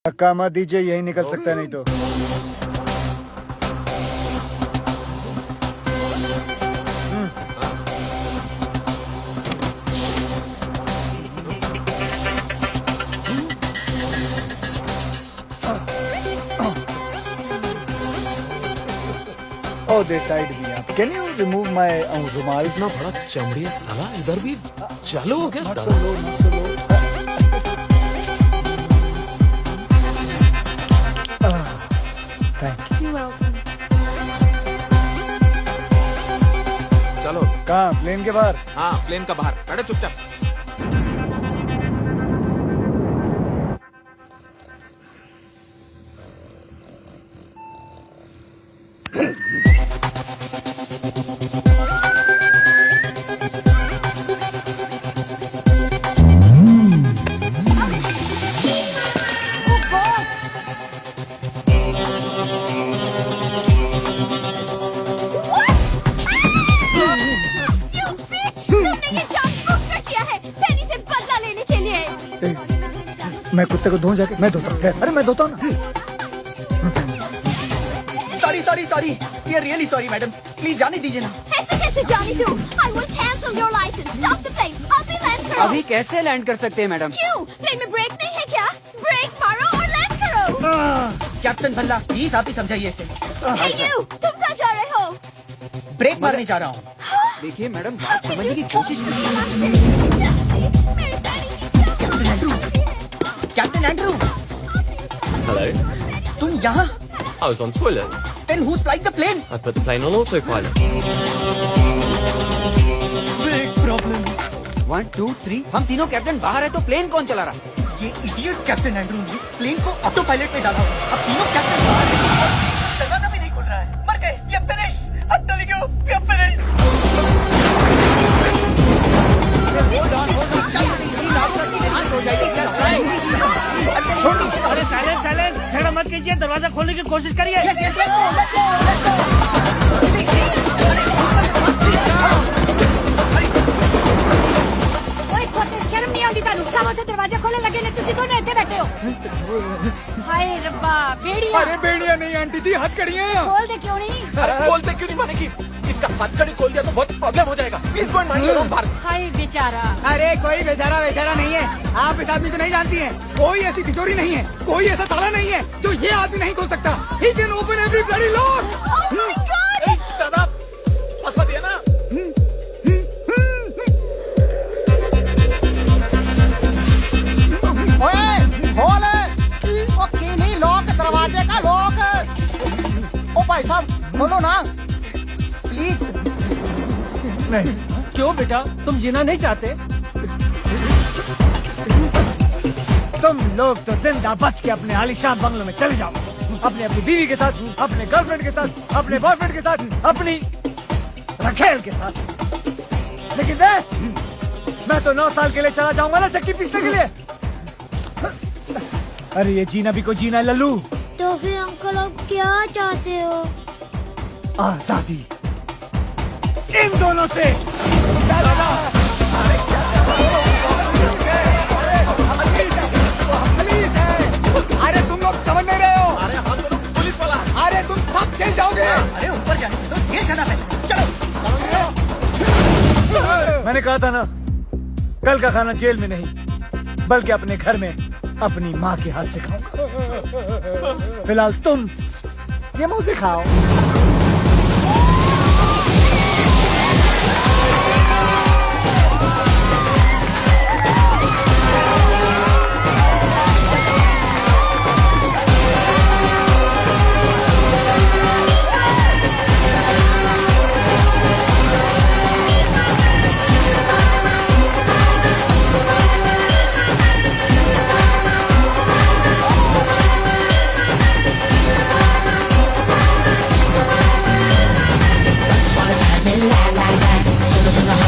धक्का मत दीजिए, यही निकल सकता है नहीं तो। Oh, they tied me up. Can you remove my रुमाल? इतना बड़ा चमड़िया साला इधर भी चालू हो गया। Not so low, not so low. Thank you. You're welcome. चलो कहाँ? प्लेन के बाहर? हाँ प्लेन का बाहर बैठो चुपचाप। मैं कुत्ते को धोऊं जाके? मैं धोता हूँ। अरे मैं धोता हूँ ना। Sorry we are really sorry madam, please जाने दीजिए ना। ऐसे कैसे जाने दूं? I will cancel your license. Stop the plane. अभी लैंड करो। अभी कैसे लैंड कर सकते हैं मैडम? क्यों? प्लेन में ब्रेक नहीं है क्या? ब्रेक मारो और लैंड करो। कैप्टन भल्ला प्लीज आप ही समझाइए इसे। Hey you, तुम कहाँ जा रहे हो? ब्रेक मारने जा रहा हूँ। देखिए मैडम बात समझने की कोशिश कीजिए। मेरे डैडी की कैप्टन एंड्रू Hello. तुम यहाँ? I was on toilet. Then who's flying the plane? I put the plane on autopilot. Big problem. 1 2 3 हम तीनों कैप्टन बाहर है तो प्लेन कौन चला रहा? ये इडियट कैप्टन एंड्रू ने प्लेन को ऑटो पायलट में डाला। अब तीनों कैप्टन बाहर हैं। दरवाजा भी नहीं खुल रहा है। मर गए। We are finished. I'm telling you, we are finished. अरे साइलेंस झगड़ा मत कीजिए, दरवाजा खोलने की कोशिश करिए। Yes, yes, let's go, let's go, let's go. ओए खोटे शर्म नहीं आती तानू। सामने दरवाजा खोलने लगे ने तुसी दोनों इधर बैठे हो। हाय रब्बा, बेड़िया। अरे बेड़िया नहीं आंटी जी, हथकड़ियाँ। खोल दे क्यों नहीं? अरे बोलते क्यों नहीं मानेगी? इसका हथकड़ी खोल दिया तो बहुत प्रॉब्लम हो जाएगा। Please go and mind your own bar. हाय बेचारा। अरे कोई बेचारा नहीं है। आप इस आदमी को नहीं जानती हैं। कोई ऐसी तिजोरी नहीं है, कोई ऐसा ताला नहीं है जो ये आदमी नहीं खोल सकता। He can open every bloody lock. Oh my God! ए, दादा फंसा दिया ना। ओए खोल। ओ कीनी लॉक, दरवाजे का लॉक। ओ भाई साहब खोलो ना प्लीज। नहीं, क्यों बेटा, तुम जीना नहीं चाहते? तुम लोग तो जिंदा बच के अपने आलीशान बंगलों में चले जाओ, अपनी बीवी के साथ, अपने गर्लफ्रेंड के साथ, अपने बॉयफ्रेंड के साथ, अपनी रखेल के साथ। लेकिन मैं तो 9 साल के लिए चला जाऊंगा ना चक्की पीसने के लिए। अरे ये जीना भी को जीना है लल्लू। तो फिर अंकल आप क्या चाहते हो? आजादी इन दोनों से। अरे तुम लोग समझ नहीं रहे हो। अरे हम तो पुलिस वाला। अरे तुम सब जेल जाओगे। अरे ऊपर जाने से तो जेल जाना है। चलो मैंने कहा था ना, कल का खाना जेल में नहीं बल्कि अपने घर में अपनी माँ के हाथ से खाऊंगा। फिलहाल तुम ये मुंह से खाओ। la la la, solo sono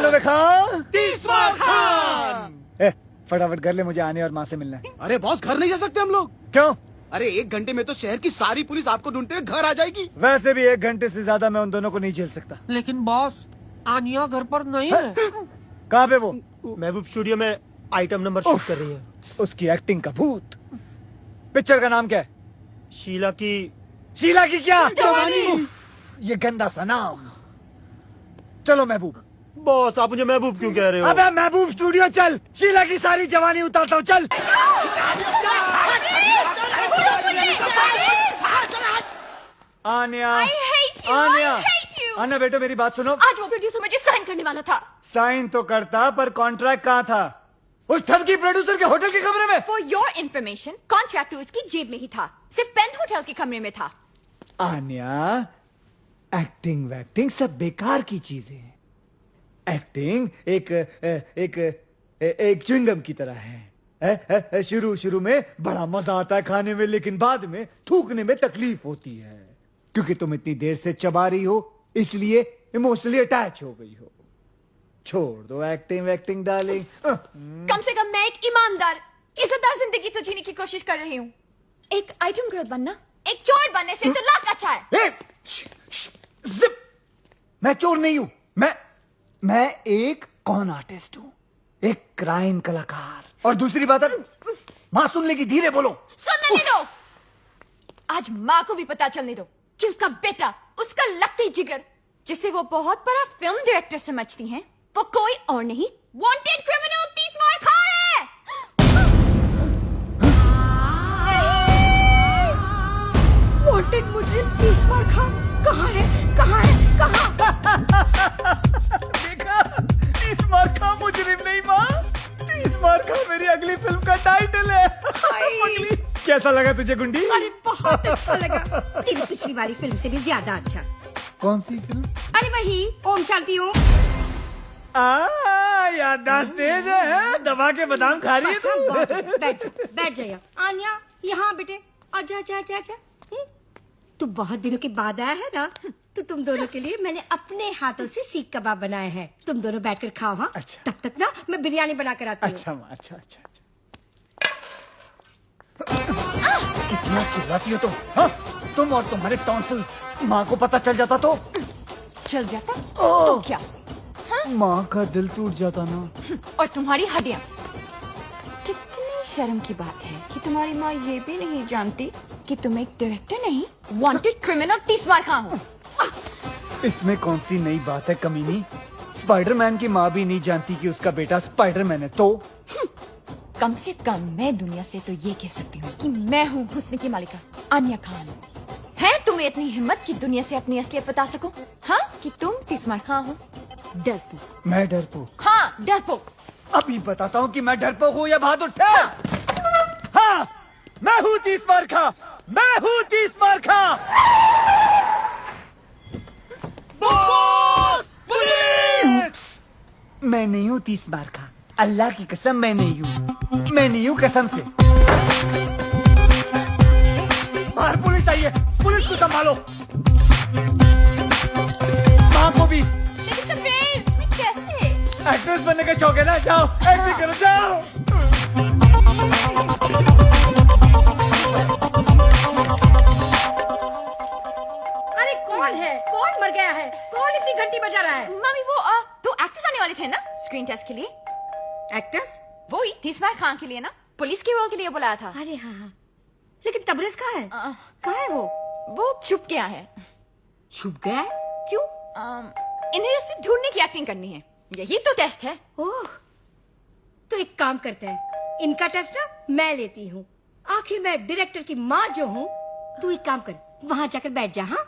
खानों में खान। तीसवार खान। फटाफट कर ले, मुझे आने और माँ से मिलना है। अरे बॉस, घर नहीं जा सकते हम लोग? क्यों? अरे 1 घंटे में तो शहर की सारी पुलिस आपको ढूंढते हुए घर आ जाएगी। वैसे भी 1 घंटे से ज्यादा मैं उन दोनों को नहीं झेल सकता। लेकिन बॉस, आनिया घर पर नहीं है। कहाँ पे वो? महबूब स्टूडियो में आइटम नंबर शूट कर रही है। उसकी एक्टिंग का भूत। पिक्चर का नाम क्या है? शीला की शीला की क्या? जवानी। उफ, ये गंदा सा नाम। चलो महबूब। बॉस, आप मुझे महबूब क्यों कह रहे हो? अबे महबूब स्टूडियो चल, शीला की सारी जवानी उतारता हूँ, चल। Anya, I hate you, Anya, I hate you. Anya बेटो मेरी बात सुनो। आज वो प्रोड्यूसर मुझे साइन करने वाला था। साइन तो करता, पर कॉन्ट्रैक्ट कहाँ था? उस ठग की प्रोड्यूसर के होटल के कमरे में। For your information, कॉन्ट्रैक्ट तो उसकी जेब में ही था, सिर्फ पेन होटल के कमरे में था। आन्या, एक्टिंग वैक्टिंग सब बेकार की चीजें हैं। एक्टिंग एक च्युइंगम की तरह है। शुरू में बड़ा मजा आता है खाने में, लेकिन बाद में थूकने में तकलीफ होती है, क्योंकि तुम इतनी देर से चबा रही हो, इसलिए इमोशनली अटैच हो गई हो। छोड़ दो एक्टिंग वैक्टिंग डार्लिंग। कम से कम मैं एक ईमानदार, इज्जतदार जिंदगी तो जीने की कोशिश कर रही हूँ। एक आइटम गर्ल बनना एक चोर बनने से तो लाख अच्छा है। जिप! मैं चोर नहीं हूं, मैं एक कॉन आर्टिस्ट हूं, एक क्राइम कलाकार। और दूसरी बात है, मां सुन लेगी, धीरे बोलो। सुनने नहीं दो। आज माँ को भी पता चलने दो कि उसका बेटा, उसका लकड़ी जिगर, जिसे वो बहुत बड़ा फिल्म डायरेक्टर समझती हैं, वो कोई और नहीं, वांटेड क्रिमिनल तीसवार खान है। वांटेड मुजरिम तीसवार खान कहाँ है? कहाँ है? कहाँ? देखा, तीसवार खां मुजरिम नहीं माँ, तीसवार खां मेरी अगली फिल्म का टाइटल है। पगली, कैसा लगा तुझे गुंडी? अरे बहुत अच्छा लगा, तेरी पिछली वाली फिल्म से भी ज्यादा अच्छा। कौन सी फिल्म? अरे वही ओम शांति ओम। याददाश्त तेज है, दबा के बादाम खा रही है तू। बैठ जाइए। आन्या, यहाँ बेटे, आजा आजा आजा आजा। तू बहुत दिनों के बाद आया है ना, तो तुम दोनों के लिए मैंने अपने हाथों से सीख कबाब बनाए हैं। तुम दोनों बैठकर खाओ। हाँ, अच्छा। तब तक ना मैं बिरयानी बना कर आती हूँ। अच्छा माँ, अच्छा अच्छा। कितना चिल्लाती हो तुम? हाँ? तुम और तुम्हारे टॉन्सिल्स, माँ को पता चल जाता तो? चल जाता तो क्या? माँ का दिल टूट जाता ना। और तुम्हारी हड्डियाँ। कितनी शर्म की बात है कि तुम्हारी माँ ये भी नहीं जानती कि तुम एक डायरेक्टर नहीं, वांटेड क्रिमिनल तीसवार खान हो। इसमें कौन सी नई बात है कमीनी? स्पाइडरमैन की माँ भी नहीं जानती कि उसका बेटा स्पाइडरमैन है, तो कम से कम मैं दुनिया से तो ये कह सकती हूँ कि मैं हूँ हुस्न की मालिका आन्या खान। है तुम्हें इतनी हिम्मत कि दुनिया से अपनी असलियत बता सको? हाँ, कि तुम तीसवार खान हो? डरपोक। मैं डरपोक? हाँ, डरपोक। अभी बताता हूँ कि मैं डरपोक हूँ या बहादुर ठहर। हाँ, मैं हूँ तीसवार खां, मैं हूँ तीसवार खां। पुलिस! मैं नहीं हूँ तीसवार खां, अल्लाह की कसम मैं नहीं हूँ, मैं नहीं हूँ कसम से। बाहर पुलिस आई है, पुलिस को संभालो। माँ को भी। लेकिन परवेज, मैं कैसे? एक्ट्रेस बनने का शौक है ना, जाओ एक्टिंग करो, जाओ। अरे कौन है? कौन मर गया है? कौन इतनी घंटी बजा रहा है? मम्मी, वो दो एक्टर्स आने वाले थे ना स्क्रीन टेस्ट के लिए। एक्टर्स? वो ही तीसवार खान के लिए ना, पुलिस के रोल के लिए बुलाया था। अरे हाँ, लेकिन तबरेज कहाँ है? कहाँ है वो? वो छुप गया है। छुप गया है? क्यों? इन्हें उससे ढूंढने की एक्टिंग करनी है, यही तो टेस्ट है। ओह, तो एक काम करते हैं, इनका टेस्ट ना मैं लेती हूँ। आखिर मैं डायरेक्टर की माँ जो हूँ। तू एक काम कर, वहाँ जाकर बैठ जा। हाँ,